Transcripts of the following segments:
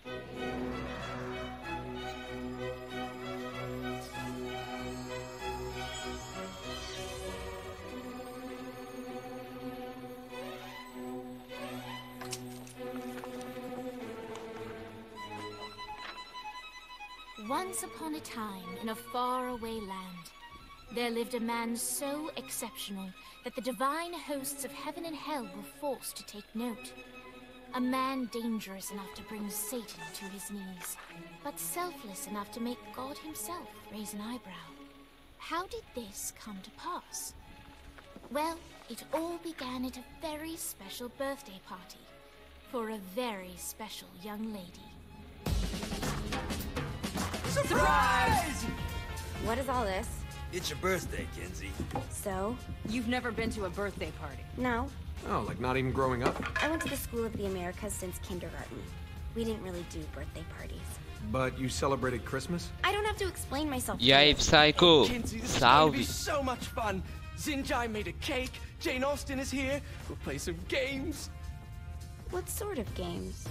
Once upon a time, in a faraway land, there lived a man so exceptional that the divine hosts of heaven and hell were forced to take note. A man dangerous enough to bring Satan to his knees, but selfless enough to make God himself raise an eyebrow. How did this come to pass? Well, it all began at a very special birthday party for a very special young lady. Surprise! What is all this? It's your birthday, Kinsey. So? You've never been to a birthday party? No. Oh, like not even growing up? I went to the School of the Americas since kindergarten. We didn't really do birthday parties. But you celebrated Christmas? I don't have to explain myself to E aí, you. Psycho? Kinsey, this is going to be Salve. so much fun. Zinjai made a cake. Jane Austen is here. We'll play some games. What sort of games?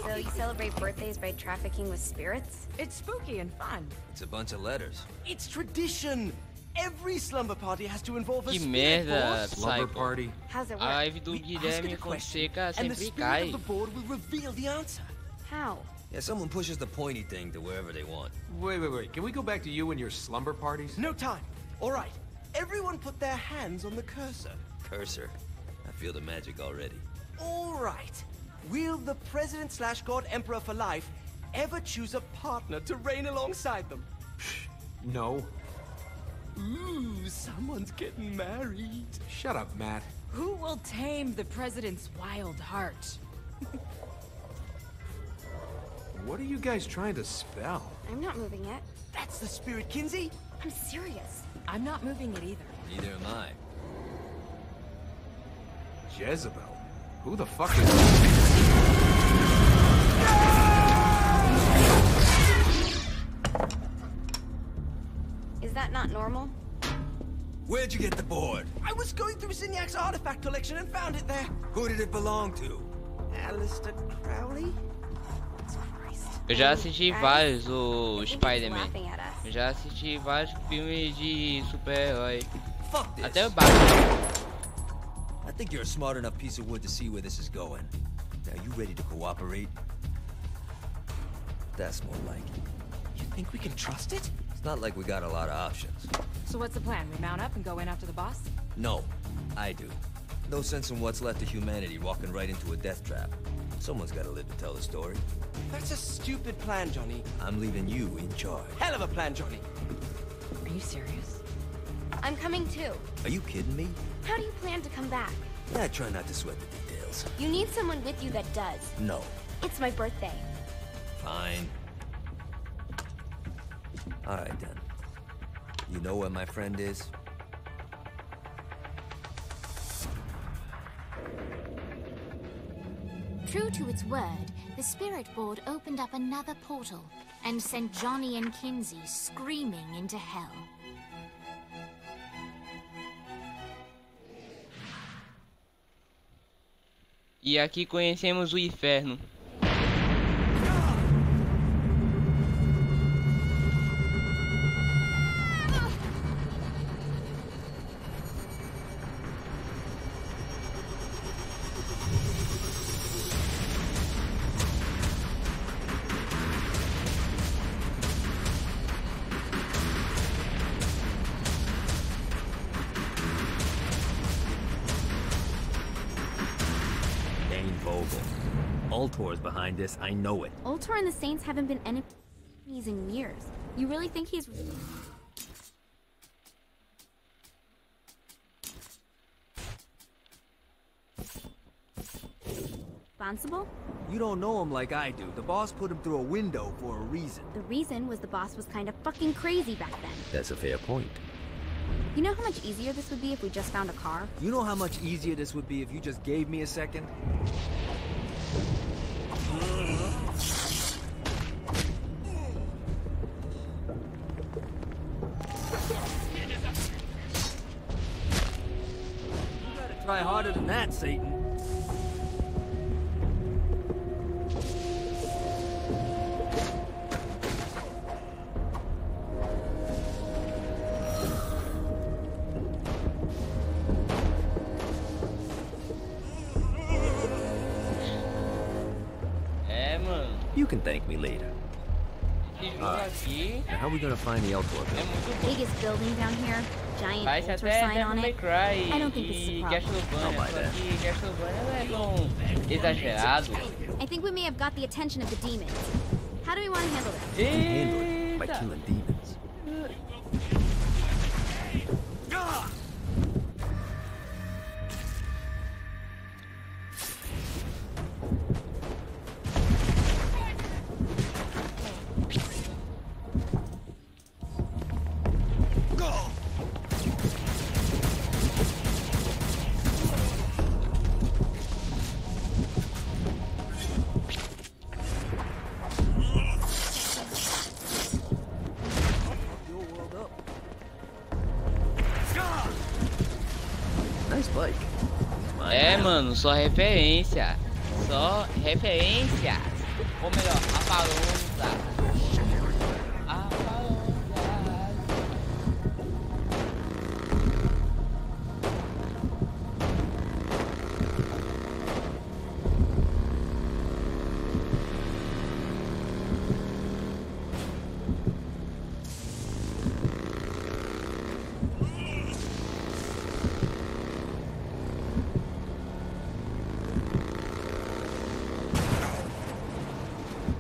So you celebrate birthdays by trafficking with spirits? It's spooky and fun. It's a bunch of letters. It's tradition. Every slumber party has to involve a Que spirit merda, boss. Slumber Psycho. party? How's it A work? live do We ask it Guilherme a question, Fonseca and the sempre spirit cai. of the board will reveal the answer. How? Yeah, someone pushes the pointy thing to wherever they want. Wait. Can we go back to you and your slumber parties? No time. All right. Everyone put their hands on the cursor. Cursor. I feel the magic already. All right. Will the president/god emperor for life ever choose a partner to reign alongside them? No. Ooh, someone's getting married. Shut up, Matt. Who will tame the president's wild heart? What are you guys trying to spell? I'm not moving it. That's the spirit, Kinsey. I'm serious. I'm not moving it either. Neither am I. Jezebel? Who the fuck is... Is that not normal? Where'd you get the board? I was going through Signac's artifact collection and found it there. Who did it belong to? Alistair Crowley? Eu já assisti vários, o I think it's Spider-Man. laughing at us. Eu já assisti vários filmes de super-herói. Fuck this. Até o Batman. I think you're a smart enough piece of wood to see where this is going. Now, you ready to cooperate? That's more like it. You think we can trust it? It's not like we got a lot of options. So what's the plan? We mount up and go in after the boss? No, I do. No sense in what's left of humanity walking right into a death trap. Someone's gotta live to tell the story. That's a stupid plan, Johnny. I'm leaving you in charge. Hell of a plan, Johnny. Are you serious? I'm coming too. Are you kidding me? How do you plan to come back? I try not to sweat the details. You need someone with you that does. No. It's my birthday. Fine. Alright then. You know where my friend is? True to its word, the spirit board opened up another portal and sent Johnny and Kinsey screaming into hell. E aqui conhecemos o inferno. Ultor's behind this, I know it. Ultor and the Saints haven't been enemies in years. You really think he's... responsible? You don't know him like I do. The boss put him through a window for a reason. The reason was the boss was kind of fucking crazy back then. That's a fair point. You know how much easier this would be if we just found a car? You know how much easier this would be if you just gave me a second? Try harder than that, Satan. É, mano. You can thank me later. Esse jogo aqui Now, how are we gonna find the Elcor é building? muito bom. Biggest building down here. Giant Parece altar até sign on Devil May it. Cry I don't think this is a e problem. Castlevania, Não vai, só né? que Castlevania não é tão exagerado. I think we may have got the attention of the demons. How do we want to handle this? Handle it by Eita! killing demons. Nice bike. É, mano, só referência. Só referência. Ou melhor, aparência. Aparência.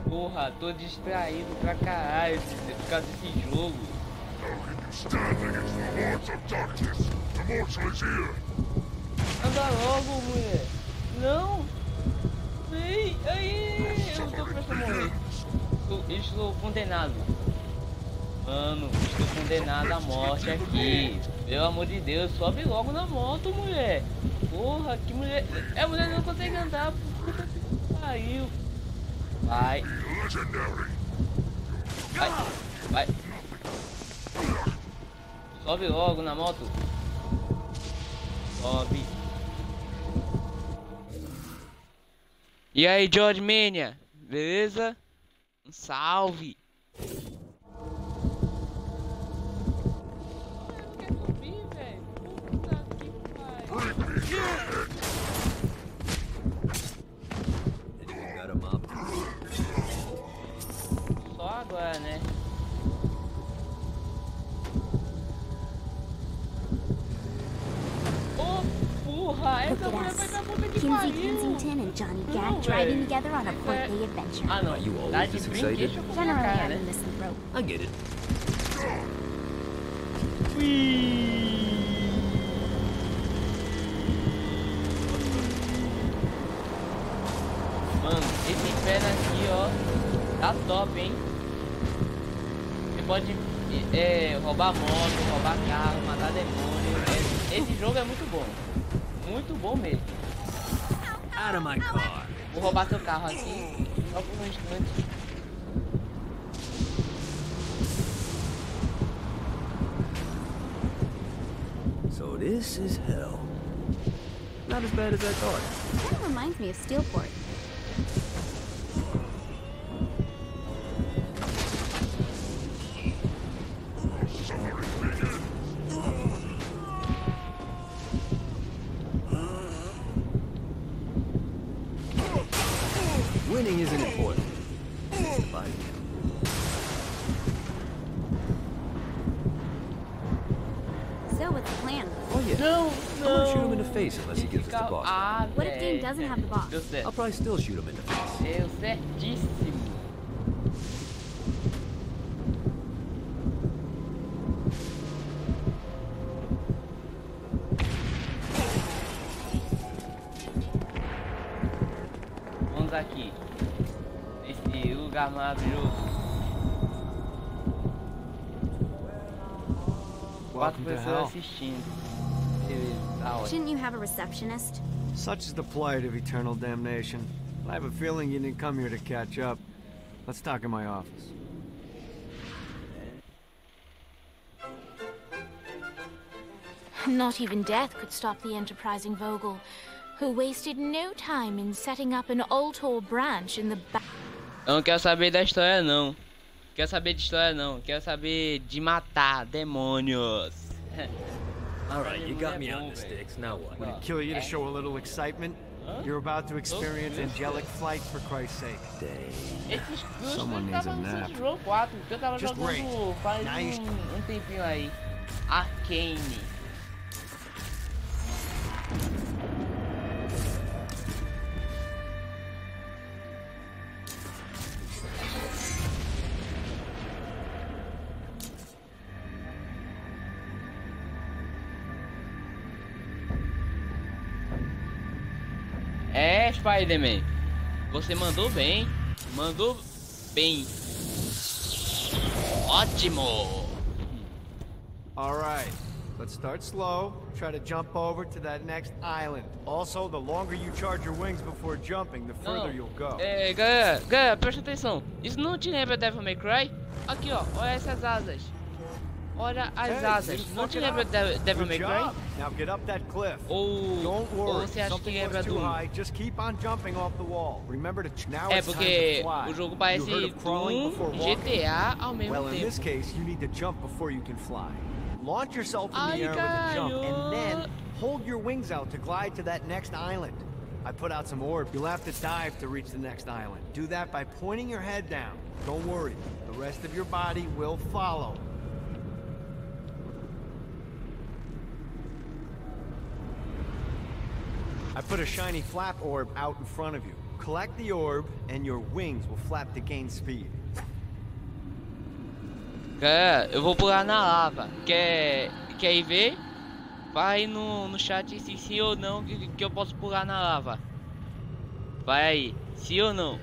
Porra, tô distraído pra caralho por causa desse jogo. Anda logo, mulher. Não. Vem. Aí. Eu tô prestes a morrer. Estou condenado. Mano, estou condenado à morte aqui. Pelo amor de Deus, sobe logo na moto, mulher. Porra, que mulher. A mulher não consegue andar. Puta que pariu. Vai. Vai. Sobe logo na moto. Sobe. E aí, George Mania? Beleza? Um salve. Quer subir, velho? Puta que pariu. Got a mop. Só agora, né? Oh, porra! Look Essa at mulher vai us. dar puta que Kinsey pariu! Kensington and Johnny Não, Gat driving velho. together on a courtly adventure. Ah, não. You always Tá de this brinquedo excited? com a Generally, cara, I'm né? a misanthrope. I get it. Mano, esse inferno aqui, ó, tá top, hein? Você pode roubar moto, roubar carro, matar demônio. Esse jogo é muito bom. Muito bom mesmo. Out of my car. Vou roubar seu carro aqui, só por um instante. So this is hell. Not as bad as I thought. Kind of reminds me of Steelport. Winning isn't important. It's the fight. So what's the plan? Oh yeah. Não, I won't shoot him in the face unless he gives us the boss. Ah, What if Dane doesn't have the boss? Deu I'll certo. probably still shoot him in the face. Deu certíssimo. Vamos aqui. Esse lugar maravilhoso. 4 pessoas assistindo. Beleza, tá ótimo. Shouldn't you have a receptionist? Such is the plight of eternal damnation. I have a feeling you didn't come here to catch up. Let's talk in my office. Not even death could stop the enterprising Vogel, who wasted no time in setting up an Altor branch in the back. Eu não quero saber da história não. Quero saber de história não. Quero saber de matar demônios. Alright, you got me on the sticks. Now what? Would it kill you to show a little excitement? You're about to experience angelic flight, for Christ's sake. Someone needs a nap. Just wait. Nice. Tempinho aí. Arcane. É, Spider-Man, você mandou bem, ótimo. All right, let's start slow. Try to jump over to that next island. Also, the longer you charge your wings before jumping, the further you'll go. Galera, presta atenção. Isso não te lembra Devil May Cry? Aqui, ó, olha essas asas. Olha as asas. Não te lembra Devil May Cry? Now get up that cliff. Ou você acha que lembra do... Just keep on jumping off the wall. Remember to now É porque o jogo parece Doom, GTA ao mesmo tempo. Well, in this case, you need to jump before you can fly. Launch yourself in the air with a jump, and then hold your wings out to glide to that next island. I put out some orb. You'll have to dive to reach the next island. Do that by pointing your head down. Don't worry, the rest of your body will follow. I put a shiny flap orb out in front of you. Collect the orb, and your wings will flap to gain speed. Eu vou pular na lava. Quer ir ver? Vai aí no chat se sim ou não que eu posso pular na lava. Vai aí, sim ou não?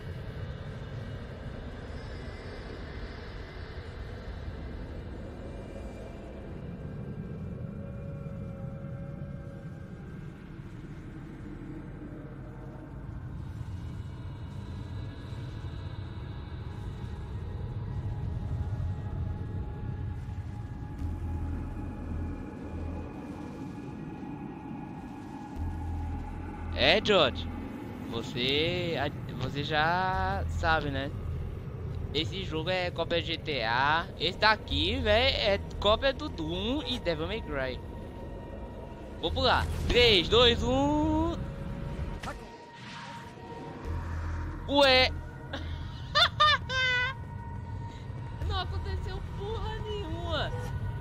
É, George, você já sabe, né? Esse jogo é cópia de GTA. Esse daqui, velho, é cópia do Doom e Devil May Cry. Vou pular. 3, 2, 1. Ué. Não aconteceu porra nenhuma.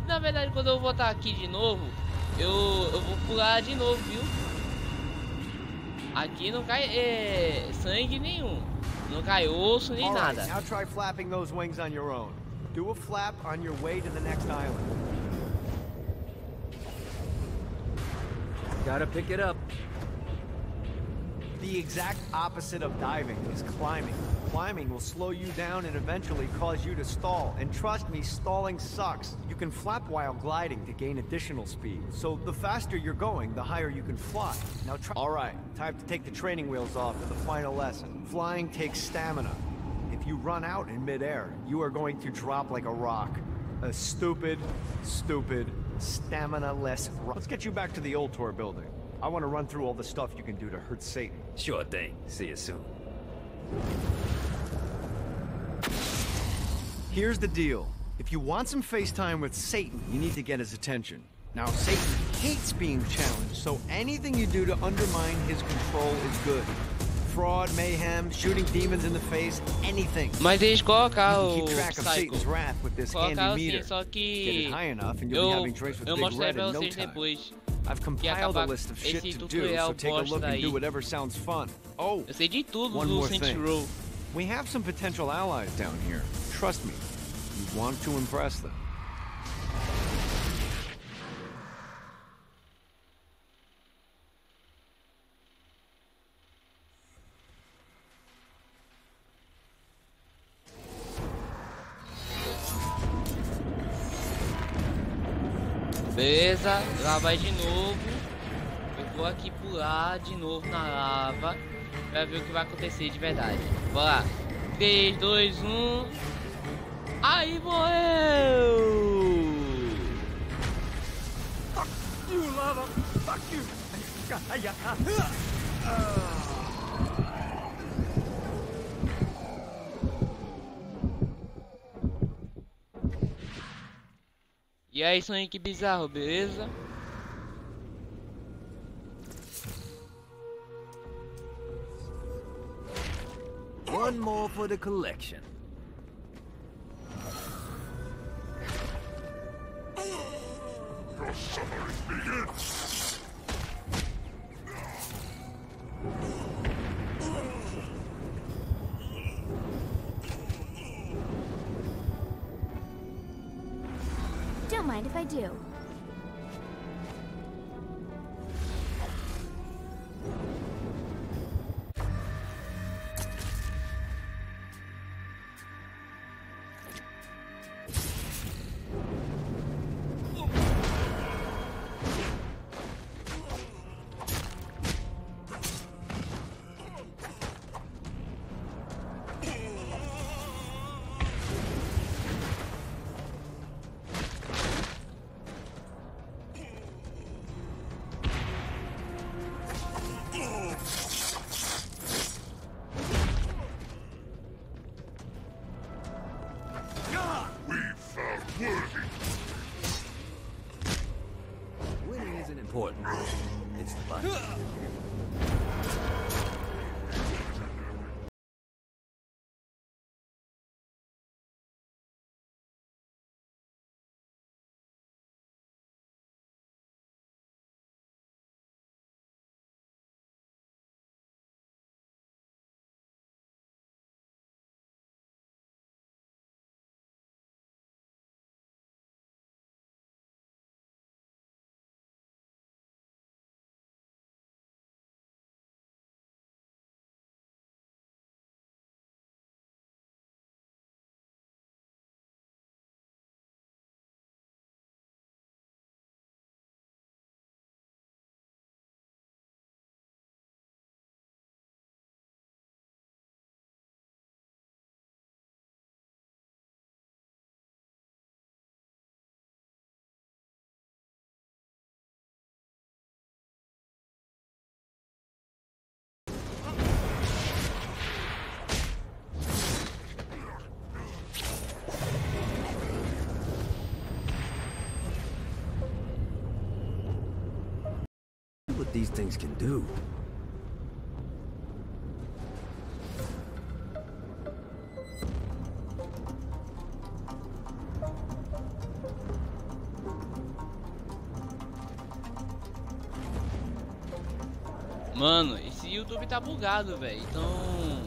Na verdade, quando eu voltar aqui de novo, eu vou pular de novo, viu? Aqui não cai sangue nenhum, não cai osso nem nada. Now try flapping those wings on your own. Do a flap on your way to the next island. Gotta pick it up. The exact opposite of diving is climbing. Climbing will slow you down and eventually cause you to stall. And trust me, stalling sucks. You can flap while gliding to gain additional speed. So the faster you're going, the higher you can fly. Now try. All right, time to take the training wheels off for the final lesson. Flying takes stamina. If you run out in midair, you are going to drop like a rock. A stupid, stamina-less rock. Let's get you back to the old tour building. I want to run through all the stuff you can do to hurt Satan. Sure thing. See you soon. Here's the deal. If you want some FaceTime with Satan, you need to get his attention. Now, Satan hates being challenged, so anything you do to undermine his control is good. Fraud, mayhem, shooting demons in the face, anything. Mas eles colocaram keep track of Satan's wrath with this handy meter. Só Get que it high enough and you'll be having drinks with eu Big mostrei Red pra in no vocês time. depois. I've compiled a list of shit to do, so take a look and do whatever sounds fun. Oh, Eu sei de tudo one do more Saints thing. Row. We have some potential allies down here. Trust me, you want to impress them. Beleza, lá vai de novo. Eu vou aqui pular de novo na lava pra ver o que vai acontecer de verdade. Bora lá. 3, 2, 1. Aí morreu! You E aí, Sonic bizarro, beleza? One more for the collection. Your suffering begins! Don't mind if I do. Winning isn't important. It's the fight. What these things can do. Mano, esse YouTube tá bugado, velho. Então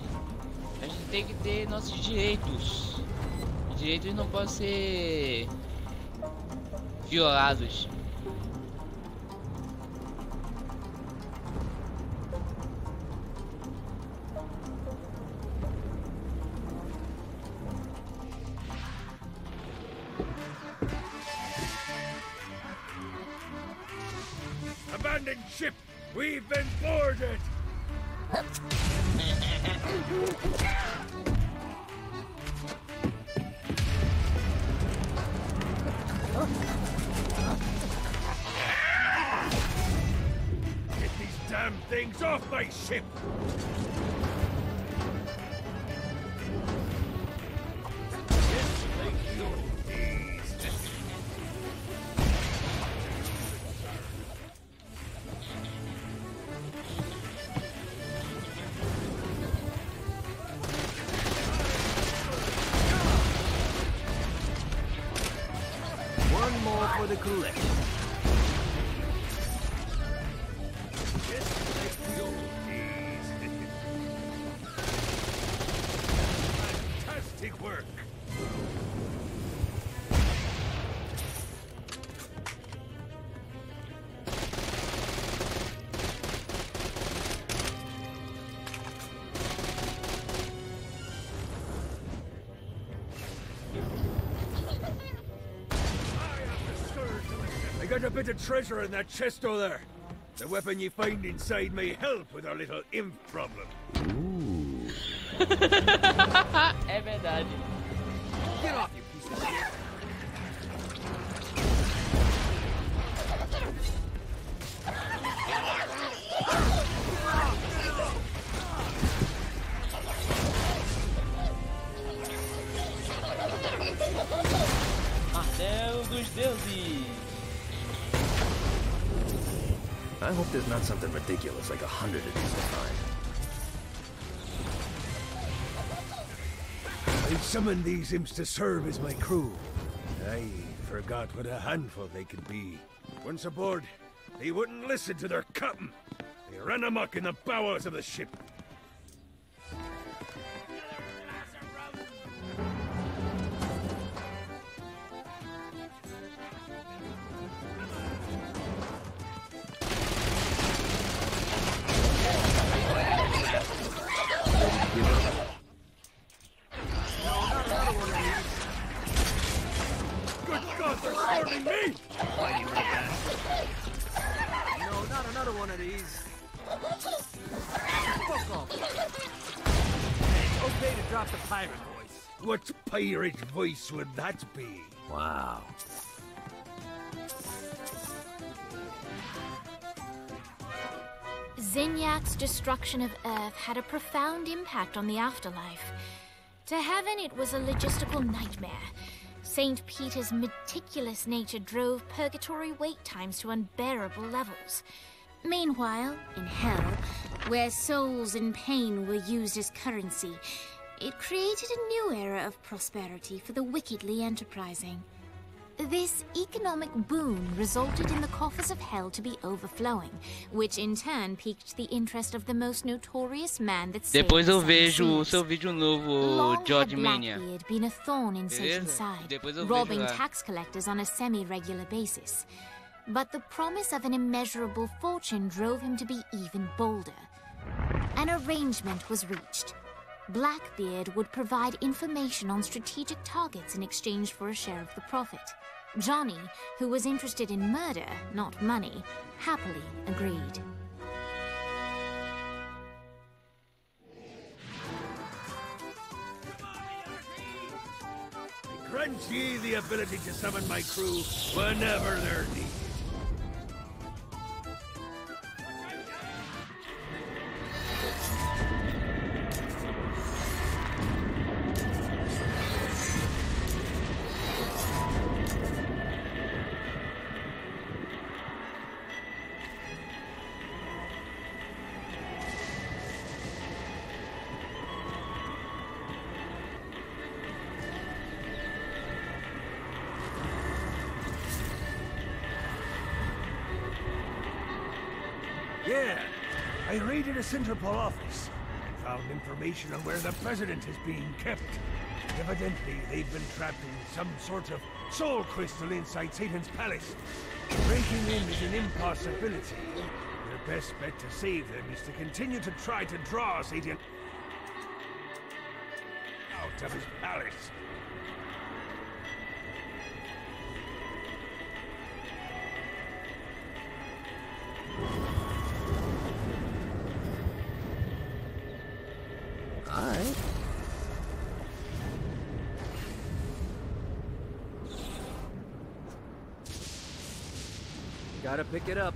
a gente tem que ter nossos direitos. Os direitos não podem ser violados. Abandoned ship! We've been boarded! Get these damn things off my ship! One more for the collection. Fantastic work! I got a bit of treasure in that chest over there. The weapon you find inside may help with our little imp problem. Ooh. É verdade. Get off, you piece of shit! dos deuses. I hope there's not something ridiculous like 100 of these to find. I summoned these imps to serve as my crew. I forgot what a handful they could be. Once aboard, they wouldn't listen to their captain. They ran amok in the bowels of the ship. Good God, they're storming me! No, not another one of these. Fuck off. It's okay to drop the pirate voice. What pirate voice would that be? Wow. Zinyak's destruction of Earth had a profound impact on the afterlife. To heaven, it was a logistical nightmare. St. Peter's meticulous nature drove purgatory wait times to unbearable levels. Meanwhile, in hell, where souls in pain were used as currency, it created a new era of prosperity for the wickedly enterprising. This economic boon resulted in the coffers of hell to be overflowing, which in turn piqued the interest of the most notorious man that saved Depois eu seven vejo o seas. seu vídeo novo, Long George had Mania. Blackbeard been a thorn in Satan's Beleza? side, Depois eu vejo robbing lá. tax collectors on a semi-regular basis. But the promise of an immeasurable fortune drove him to be even bolder. An arrangement was reached. Blackbeard would provide information on strategic targets in exchange for a share of the profit. Johnny, who was interested in murder, not money, happily agreed. I grant ye the ability to summon my crew whenever they're needed. Yeah, I raided a Centerpol office and found information on where the president is being kept. Evidently, they've been trapped in some sort of soul crystal inside Satan's palace. Breaking in is an impossibility. Your best bet to save them is to continue to try to draw Satan out of his palace. Alright. Gotta pick it up.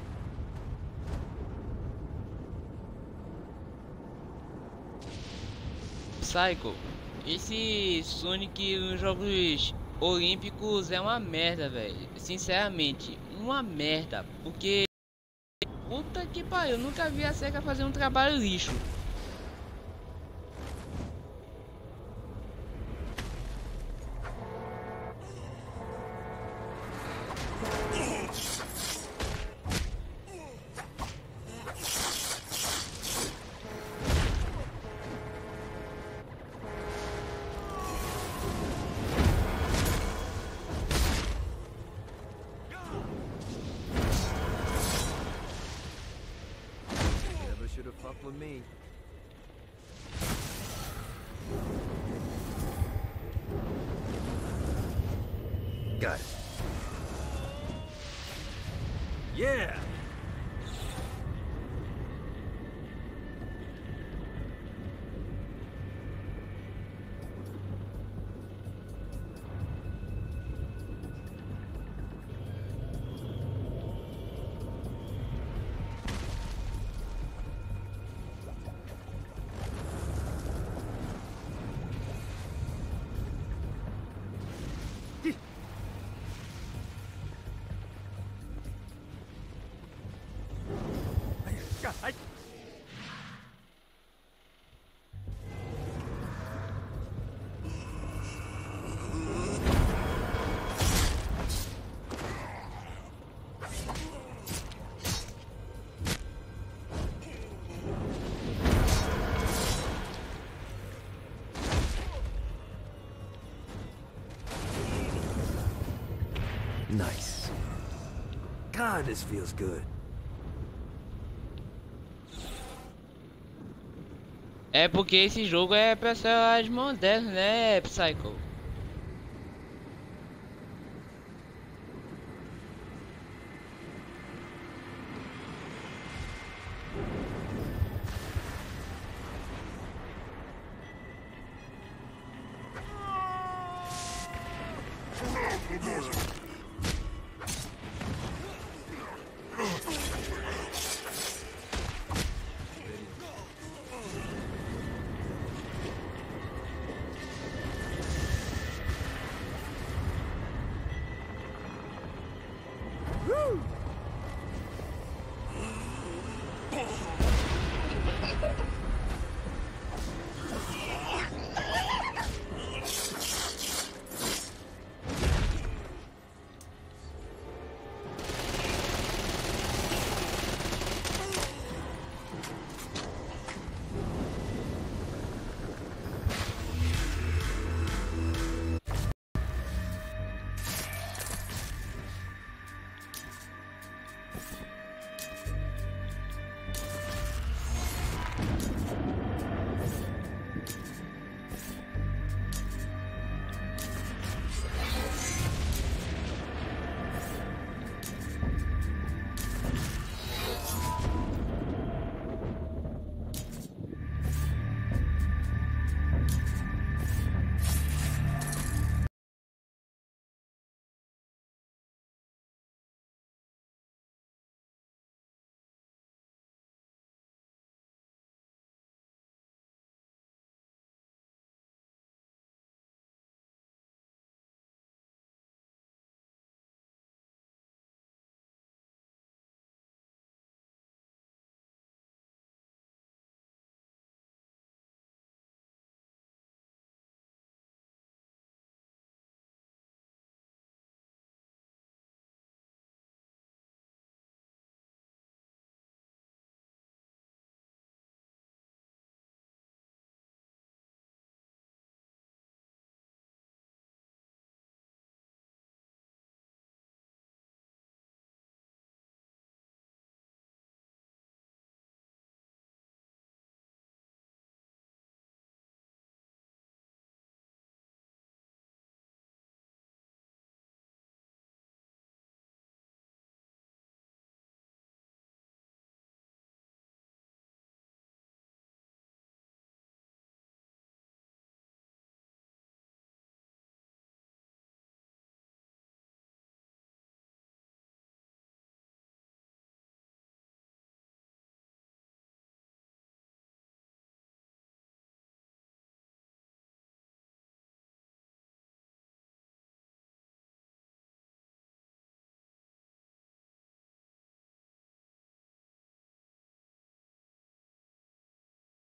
Psycho, esse Sonic nos Jogos Olímpicos é uma merda, velho. Sinceramente, uma merda. Porque... puta que pariu, eu nunca vi a SEGA fazer um trabalho lixo. Never should have fucked with me. Got it. Yeah! Nice. God, this feels good. É porque esse jogo é personagem moderno, né, Psycho?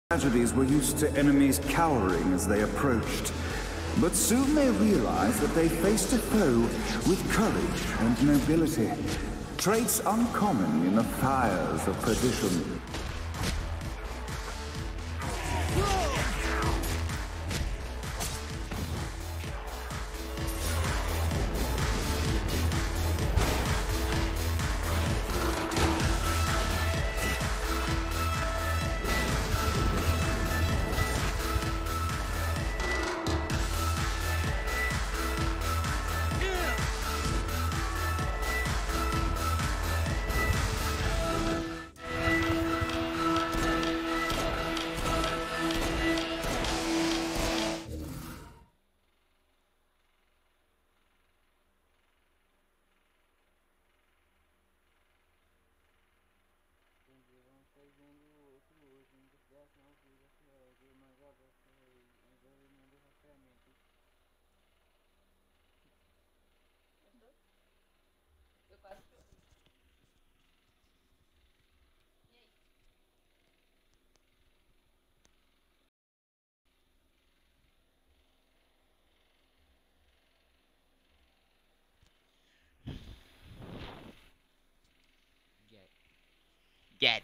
Tragedies were used to enemies cowering as they approached. But soon they realized that they faced a foe with courage and nobility, traits uncommon in the fires of perdition. Get.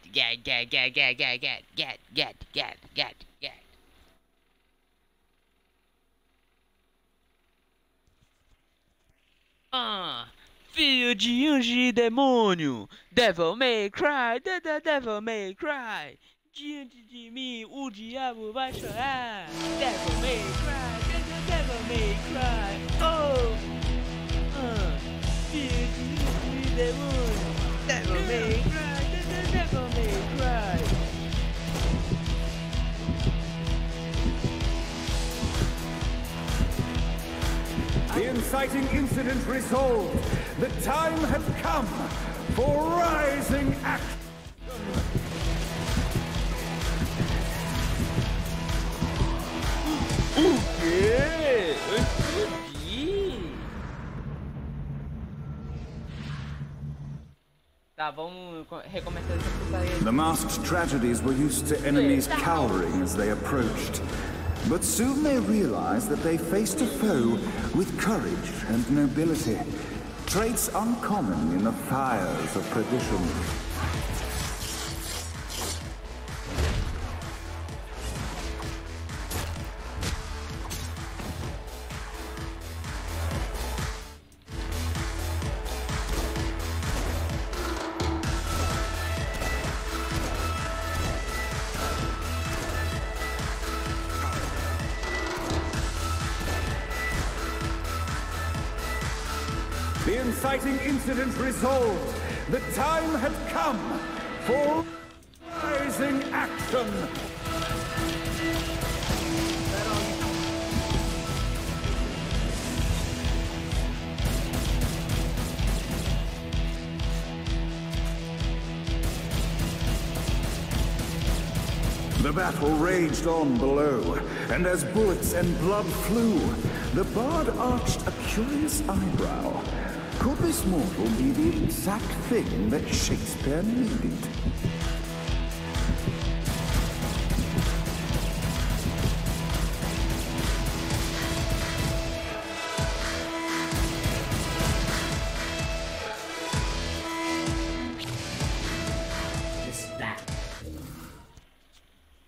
Filho de anjo e demônio, Devil May Cry, Devil May Cry. Diante de mim o diabo vai chorar. Devil May Cry, Devil May Cry. Oh, filho de anjo e demônio, Devil May Cry, Devil May Cry. The inciting incident resolved. The time had come for rising action. O quê? Eu explodi. Tá, vamos recomeçar essa putaria. The masked tragedies were used to enemies cowering as they approached. But soon they realized that they faced a foe with courage and nobility, traits uncommon in the fires of perdition. The inciting incident resolved. The time had come for rising action. The battle raged on below, and as bullets and blood flew, the bard arched a curious eyebrow. Could this mortal be the exact thing that Shakespeare needed?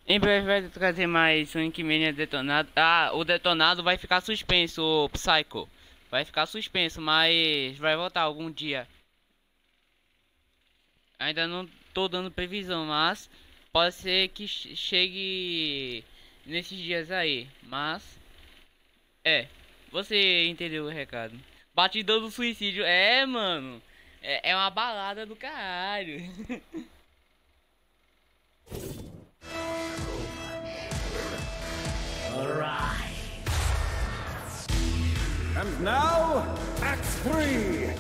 Em breve vai trazer mais Sonic Mania detonado. Ah, o detonado vai ficar suspenso, o Psycho. Vai ficar suspenso, mas vai voltar algum dia. Ainda não tô dando previsão, mas pode ser que chegue nesses dias aí. Mas você entendeu o recado. Batidão do suicídio, mano. É uma balada do caralho. Alright. And now, Act 3.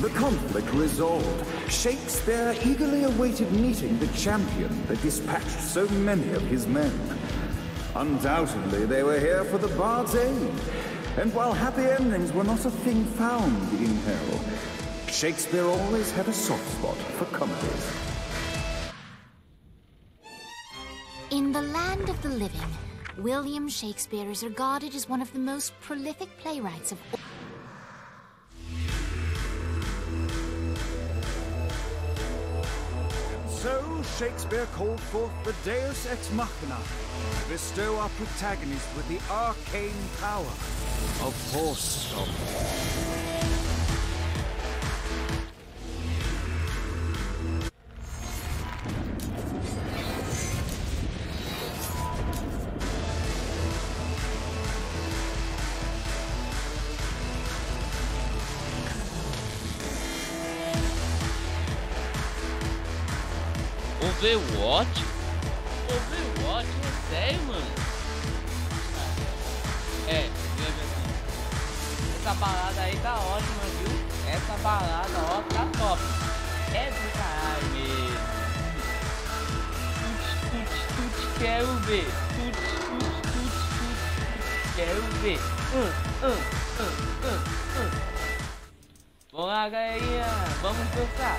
The conflict resolved, Shakespeare eagerly awaited meeting the champion that dispatched so many of his men. Undoubtedly, they were here for the bard's aid. And while happy endings were not a thing found in hell, Shakespeare always had a soft spot for comedies. In the land of the living, William Shakespeare is regarded as one of the most prolific playwrights of all. So, Shakespeare called forth the Deus Ex Machina to bestow our protagonist with the arcane power of Horse Stomp. Overwatch? Overwatch? É sério, mano? É, veja assim. Essa balada aí tá ótima, viu? Essa balada, ó, tá top. É do caralho mesmo. Tut, quero ver. Tut, quero ver. Vamos lá, galerinha. Vamos dançar.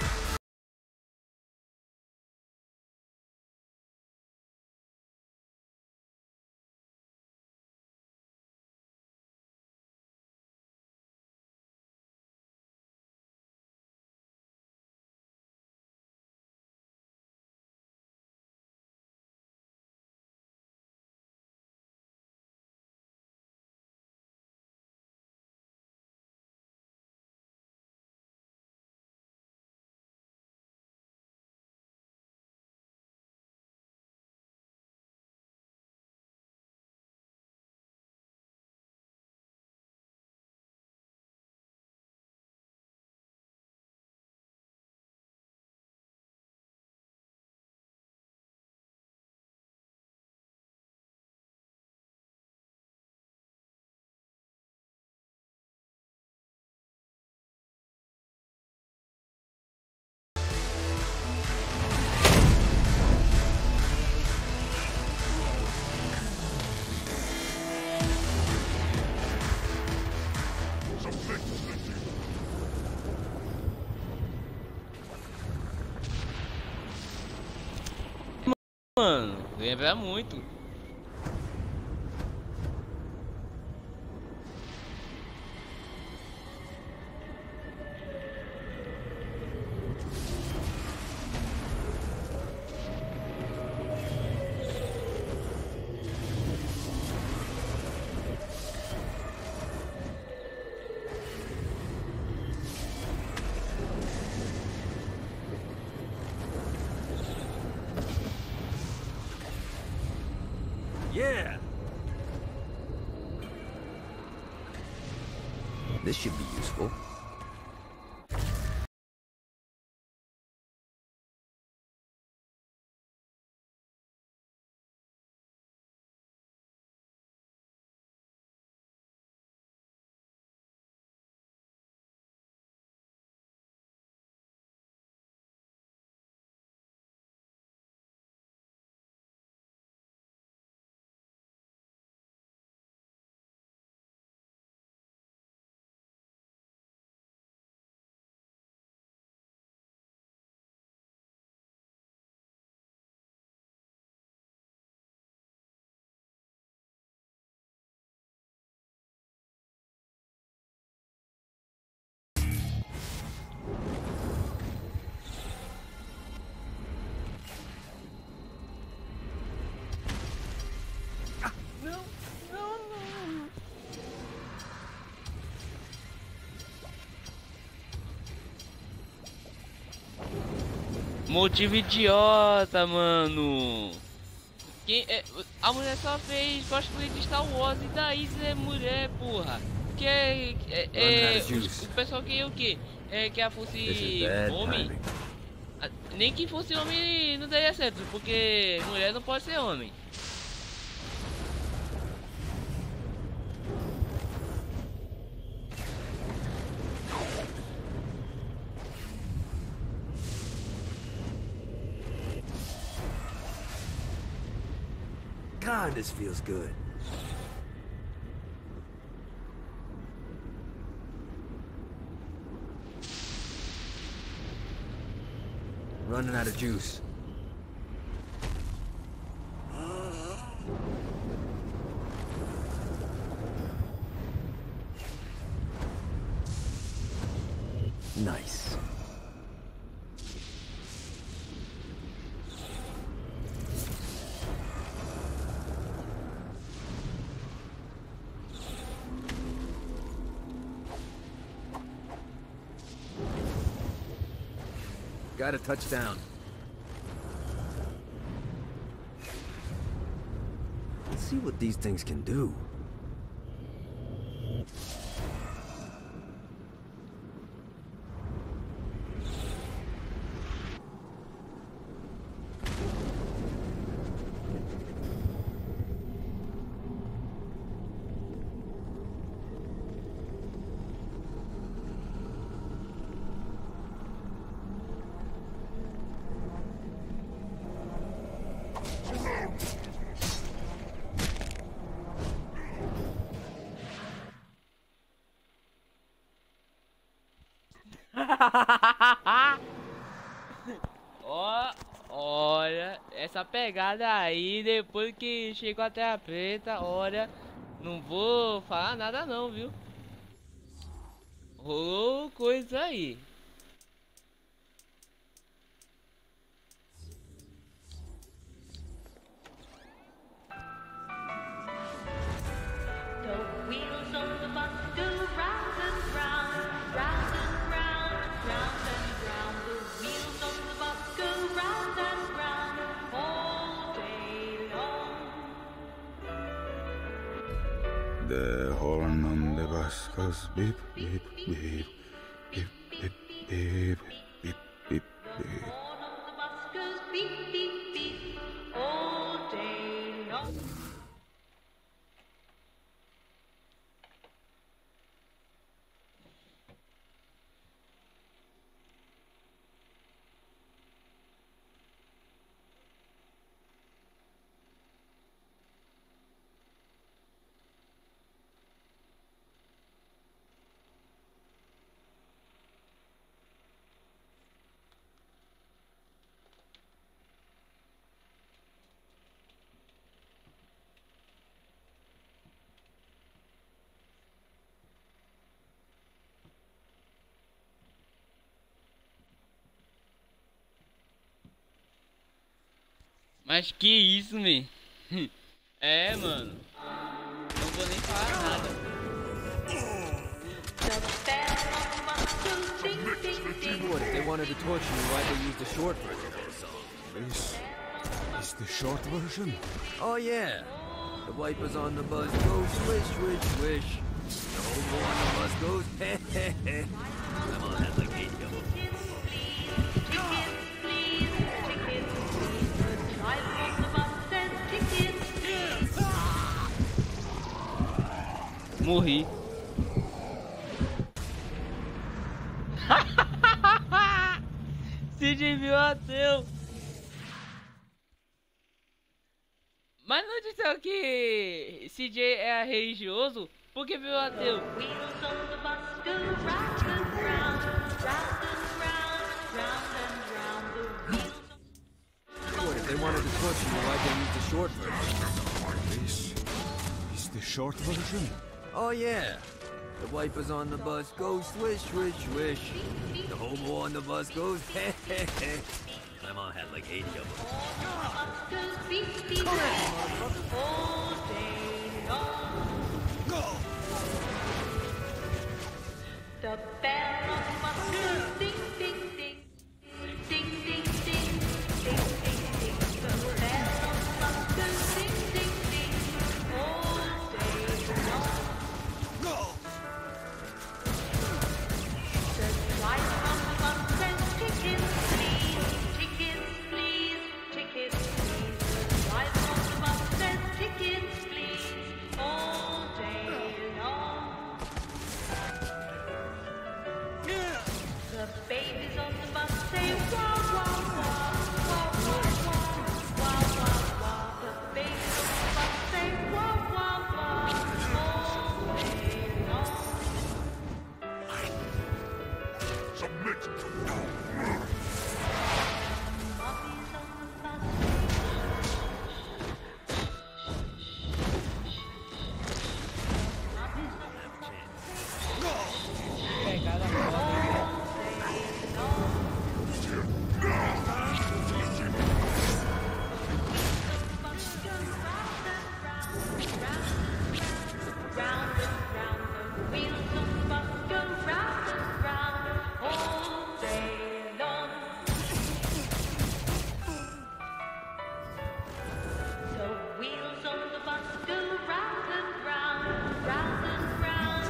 Mano, lembra muito. Yeah! This should be useful. Motivo idiota, mano. Quem é, a mulher só fez cosplay de Star Wars e daí é mulher, porra. Que o pessoal queria o quê? Que ela fosse homem. Nem que fosse homem não daria certo, porque mulher não pode ser homem. God, this feels good. Running out of juice. Nice. Got a touchdown. Let's see what these things can do. Ó, olha, essa pegada aí, depois que chegou a Terra Preta, olha, não vou falar nada não, viu? Rolou coisa aí. The horn on the bus goes beep, beep, beep, beep, beep, beep, beep, beep, beep. Mas que isso, man? É, mano. Não vou nem falar nada. What, if they wanted to torture you, why'd they use the short version? This is the short version? Oh yeah. The wipers on the bus go swish, swish, swish. The hobo on the bus goes heh, heh, heh. I'm on that like 8 double. Morri. Se desviou ateu. Mas não disseram que CJ é religioso? Por que viu ateu? What, if they wanted to torture you, why'd they use the short version? This is the short version? Oh yeah. The wipers on the bus go swish, swish, swish. The hobo on the bus goes heh, heh, heh. My mom had like 8 of them. Go! The bell on the bus goes ding, ding, ding. Ding, ding, ding. Ding, ding, ding. The bell on the bus goes ding, ding, ding. All day long. Go! The driver on the bus says tickets, please. Tickets, please. Tickets, please. The driver on the bus says tickets, please. All day long. The babies on the bus say wah, wah, wah. Wah, wah, wah. Wah, wah, wah. The babies on the bus say wah, wah, wah. All day long. Submit! Puppies on the bus. Pegada foda. Round and round, the wheels on the bus go round and round all day long. The wheels on the bus go round and round, round and round.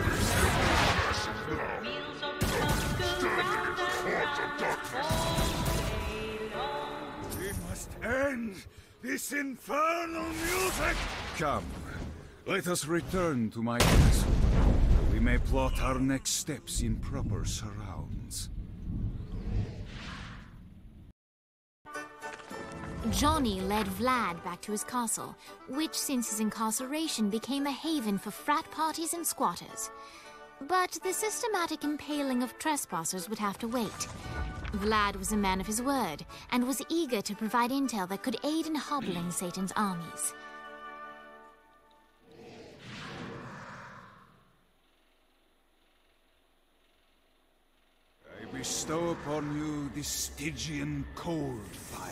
The wheels on the bus go round and round all day long. We must end this infernal music! Come, let us return to my castle. We may plot our next steps in proper surrounds. Johnny led Vlad back to his castle, which since his incarceration became a haven for frat parties and squatters. But the systematic impaling of trespassers would have to wait. Vlad was a man of his word, and was eager to provide intel that could aid in hobbling Satan's armies. I bestow upon you the Stygian cold fire.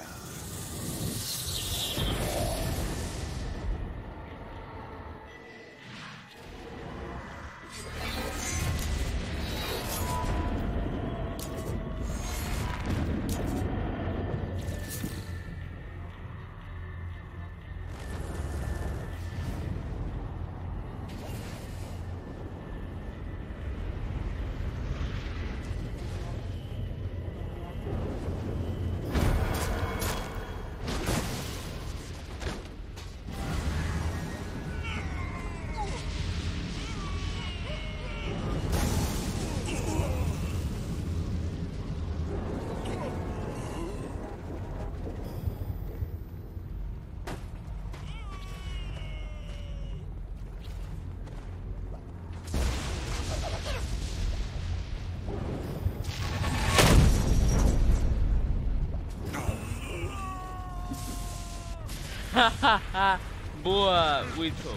Boa, Whittle.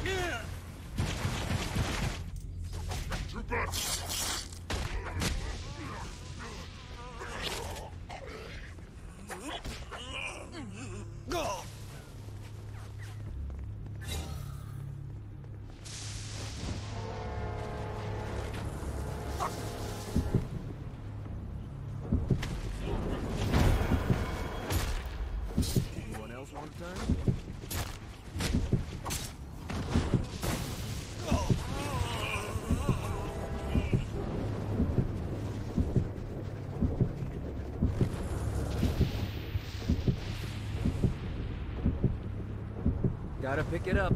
Anyone else want to turn? Gotta pick it up.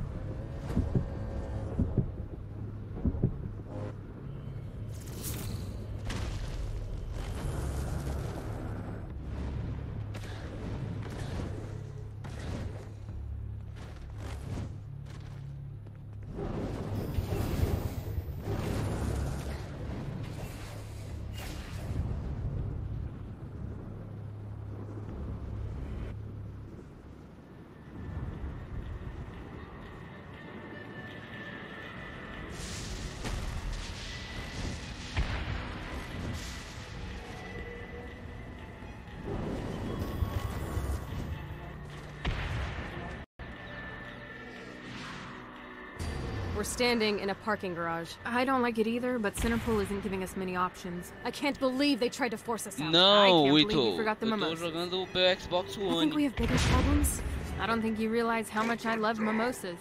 We're standing in a parking garage. I don't like it either, but Centerpol isn't giving us many options. I can't believe they tried to force us out. I Não, can't believe Whittle. we forgot the Eu tô mimosas. jogando pelo Xbox I think One. we have bigger problems. I don't think you realize how much I love mimosas.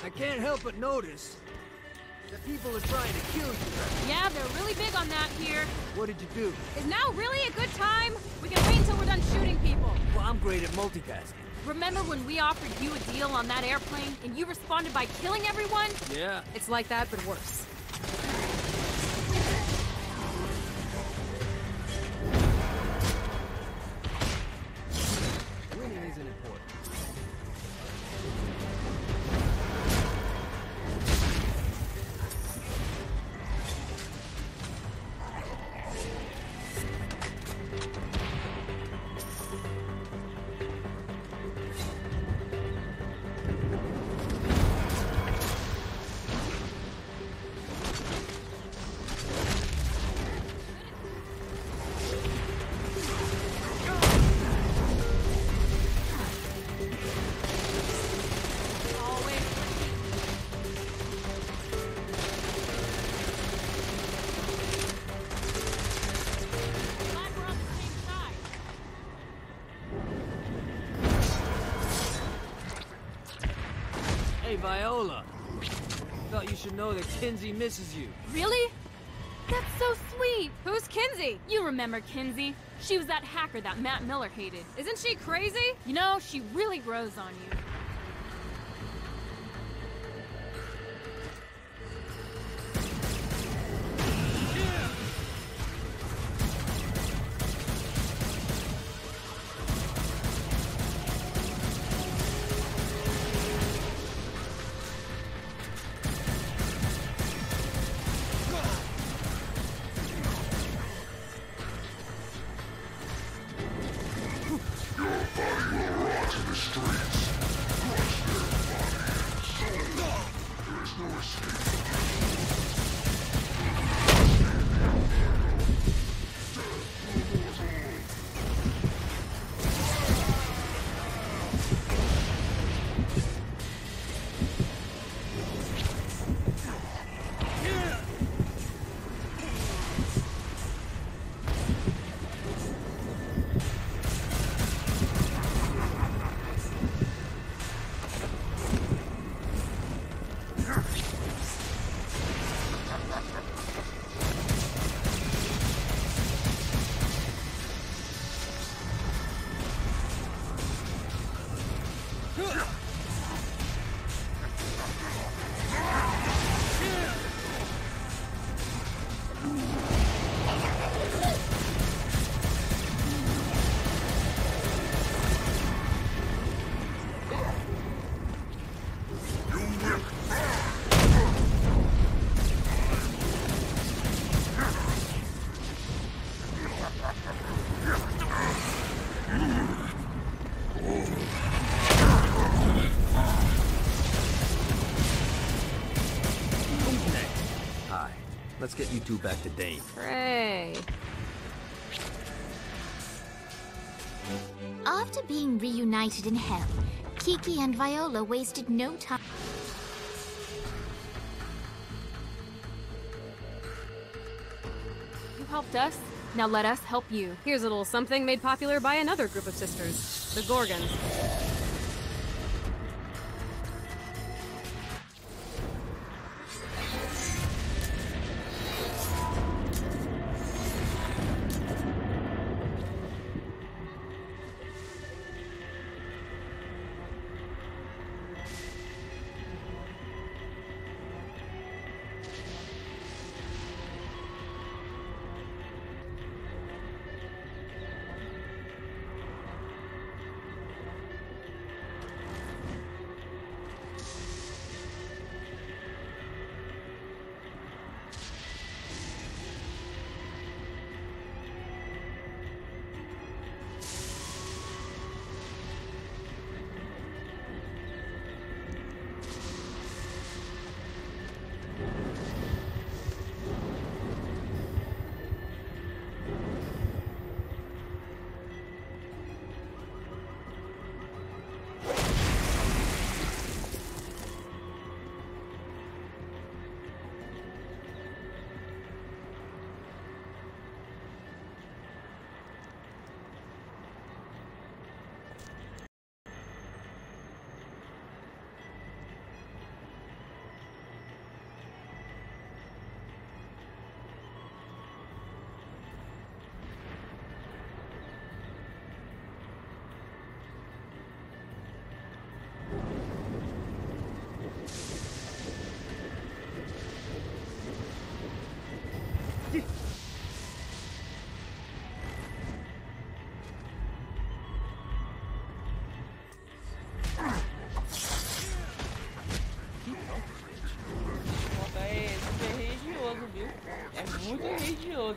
I can't help but notice that people are trying to kill you. Yeah, they're really big on that here. What did you do? Is now really a good time? We can wait until we're done shooting people. Well, I'm great at multitasking. Remember when we offered you a deal on that airplane and you responded by killing everyone? Yeah. It's like that, but worse. Winning isn't important. Hey, Viola. Thought you should know that Kinsey misses you. Really? That's so sweet. Who's Kinsey? You remember Kinsey. She was that hacker that Matt Miller hated. Isn't she crazy? You know, she really grows on you. Hi. Let's get you two back to Dane. Hooray. After being reunited in hell, Kiki and Viola wasted no time. You helped us. Now let us help you. Here's a little something made popular by another group of sisters, the Gorgons.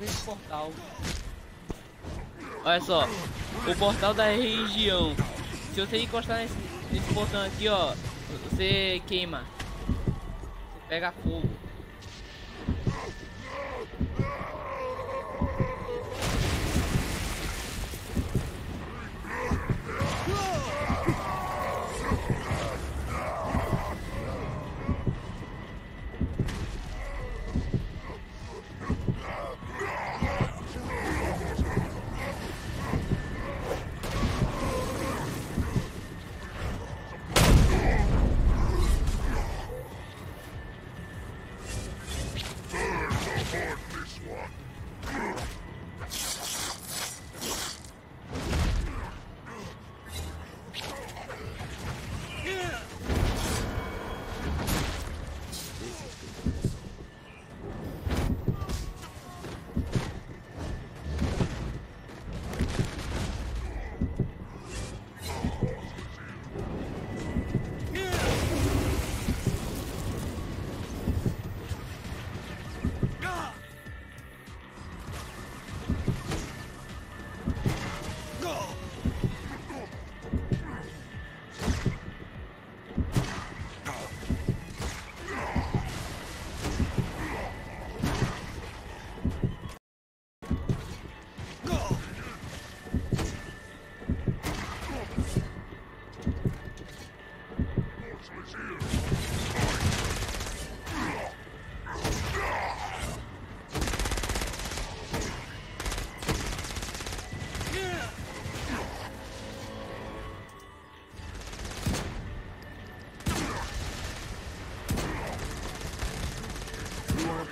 Esse portal. Olha só, o portal da região. Se você encostar nesse botão aqui, ó, você queima. Você pega fogo.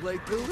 Play too.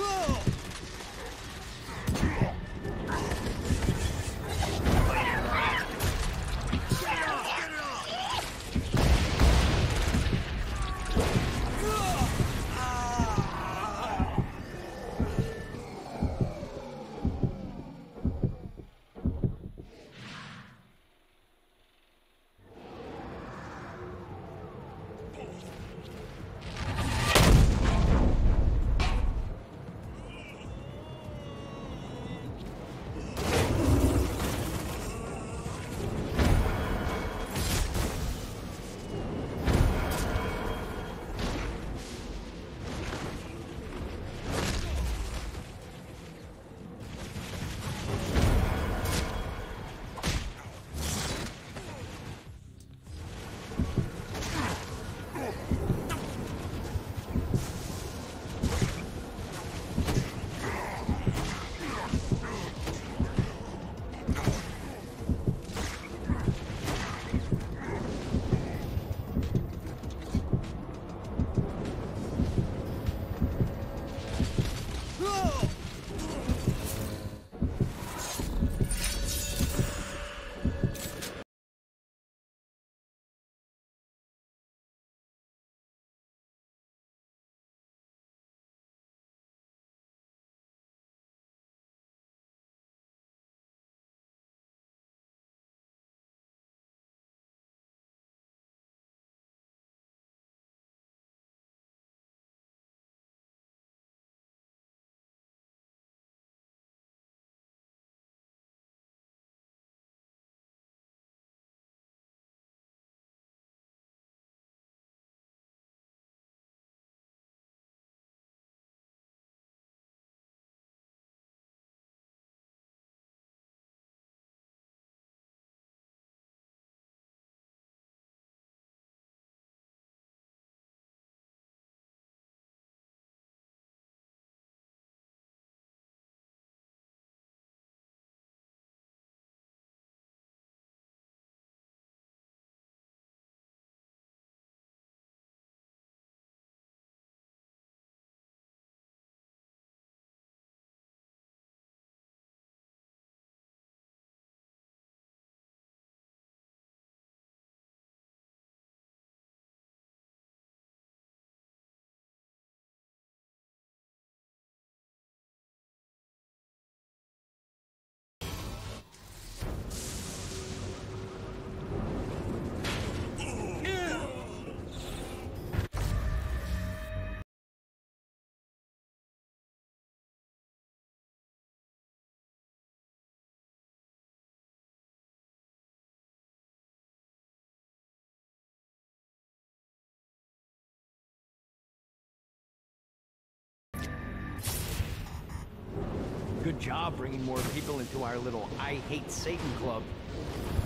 Good job bringing more people into our little I Hate Satan club.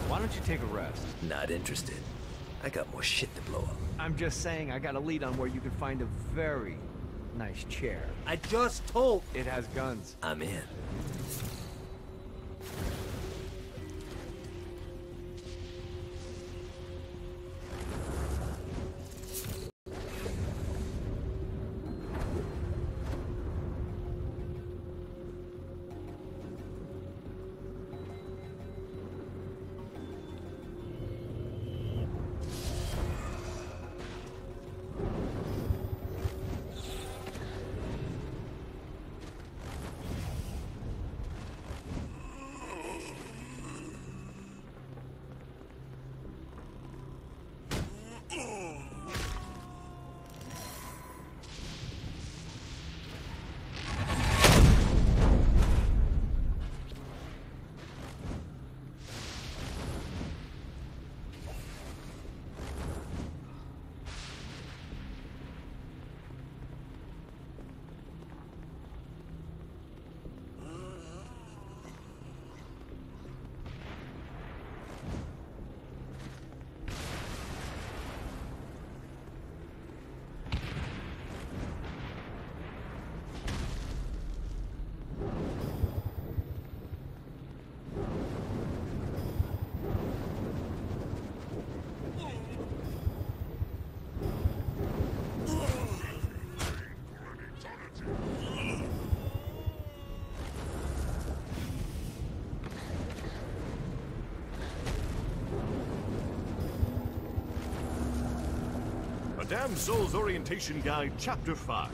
Why don't you take a rest? Not interested. I got more shit to blow up. I'm just saying I got a lead on where you can find a very nice chair. I just told... It has guns. I'm in. A Damned Soul's Orientation Guide, Chapter 5.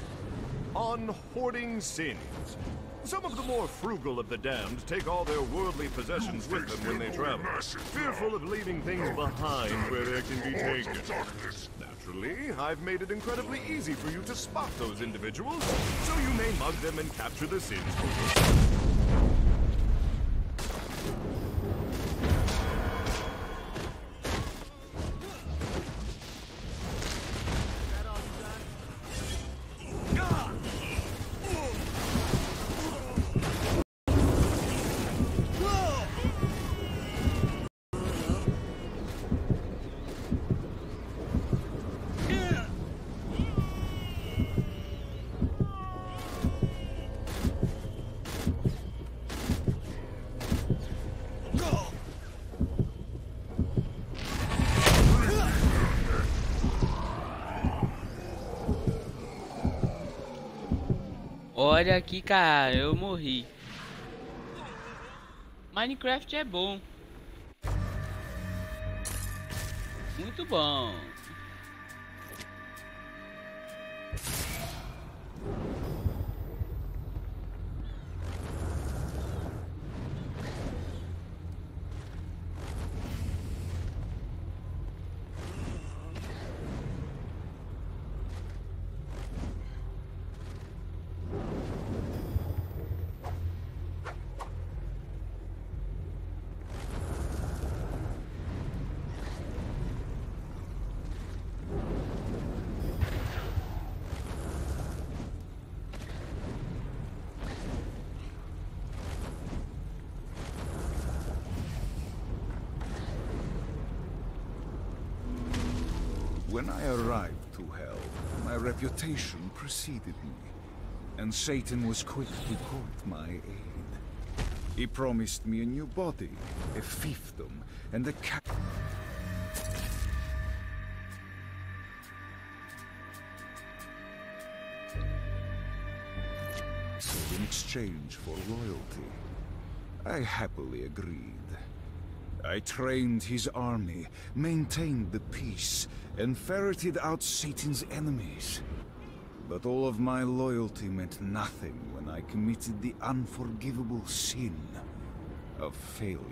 On Hoarding Sins. Some of the more frugal of the damned take all their worldly possessions with them when they travel, fearful of leaving things behind where they can be taken. Naturally, I've made it incredibly easy for you to spot those individuals, so you may mug them and capture the sins for yourself. Olha aqui, cara, eu morri. Minecraft é bom. Muito bom. When I arrived to Hell, my reputation preceded me, and Satan was quick to court my aid. He promised me a new body, a fiefdom, and a cap. So in exchange for loyalty, I happily agreed. I trained his army, maintained the peace, and ferreted out Satan's enemies. But all of my loyalty meant nothing when I committed the unforgivable sin of failure.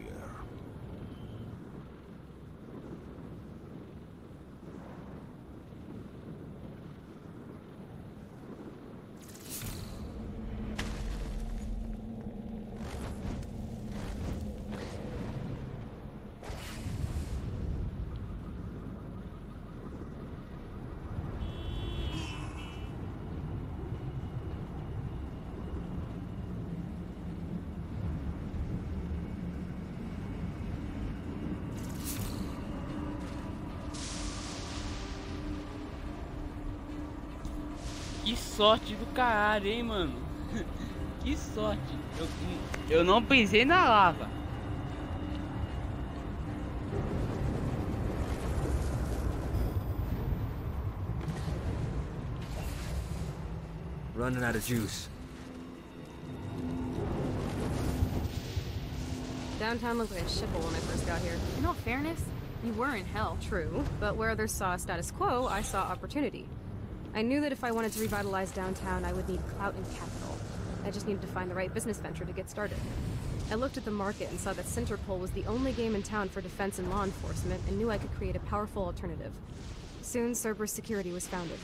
sorte do caralho, hein, mano. Que sorte. Eu não pisei na lava. Running out of juice. Downtown looked like a shithole when I first got here. In all fairness, you were in hell. True, but where others saw status quo, I saw opportunity. I knew that if I wanted to revitalize downtown, I would need clout and capital. I just needed to find the right business venture to get started. I looked at the market and saw that Centerpol was the only game in town for defense and law enforcement, and knew I could create a powerful alternative. Soon, Cerberus Security was founded.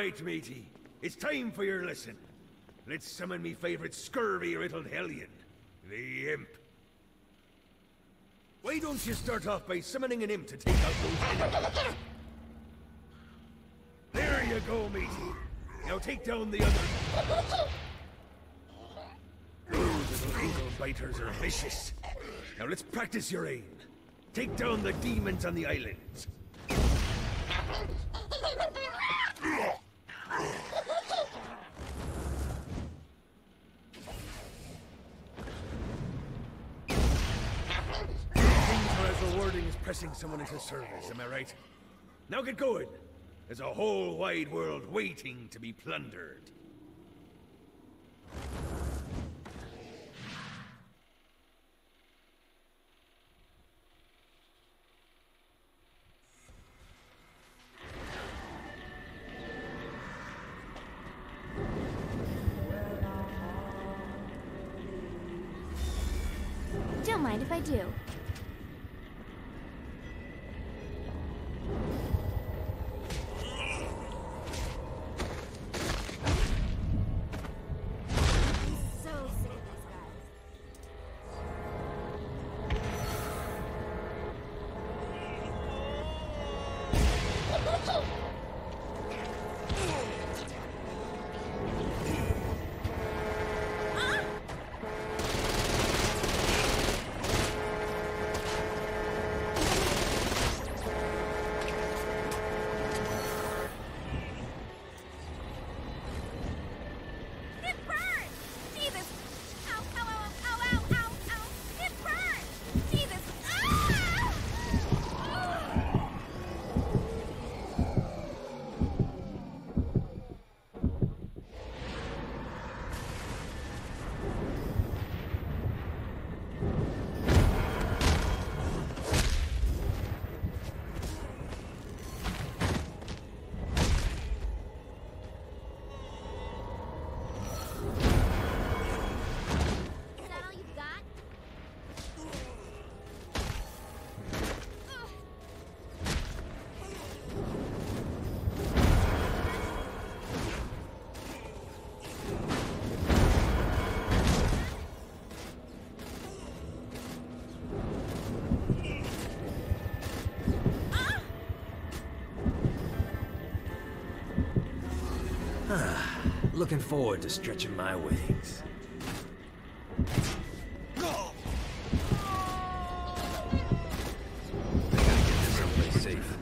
Right, matey. It's time for your lesson. Let's summon me favorite scurvy-riddled hellion, the Imp. Why don't you start off by summoning an Imp to take out those enemies? There you go, matey. Now take down the other. Those little ankle biters are vicious. Now let's practice your aim. Take down the demons on the islands. Rewarding is pressing someone into service, am I right? Now get going! There's a whole wide world waiting to be plundered. Don't mind if I do. Looking forward to stretching my wings. I gotta get to someplace safe.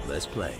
Let's play.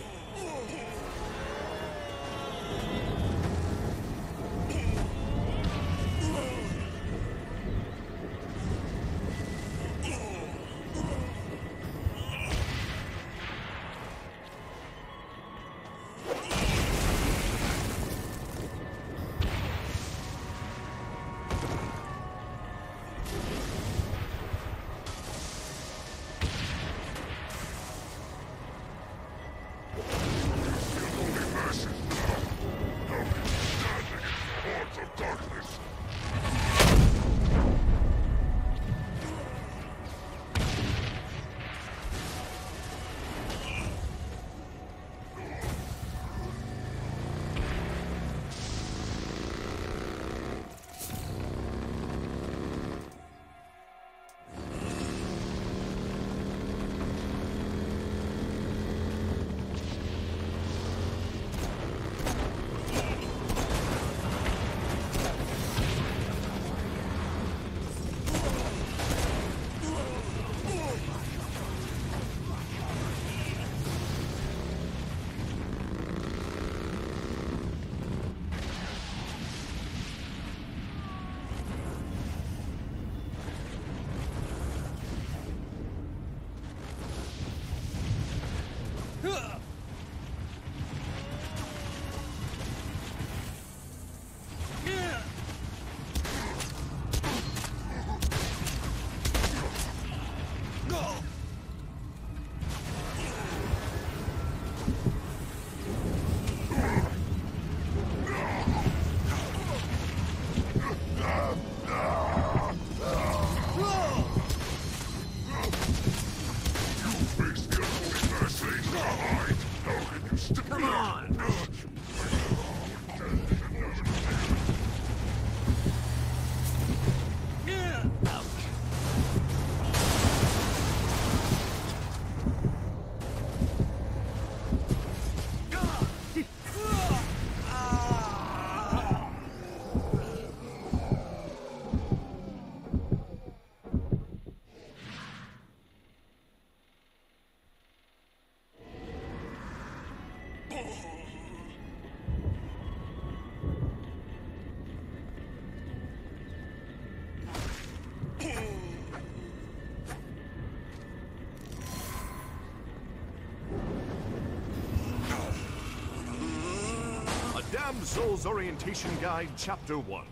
Soul's Orientation Guide, Chapter 1.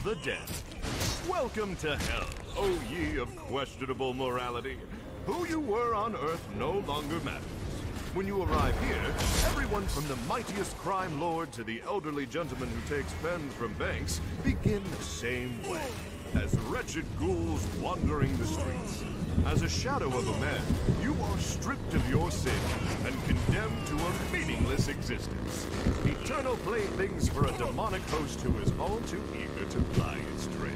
The Dead. Welcome to hell, O ye of questionable morality. Who you were on Earth no longer matters. When you arrive here, everyone from the mightiest crime lord to the elderly gentleman who takes pens from banks begin the same way, as wretched ghouls wandering the streets. As a shadow of a man, you are stripped of your sin and condemned to a meaningless existence. Eternal playthings for a demonic host who is all too eager to ply its trade.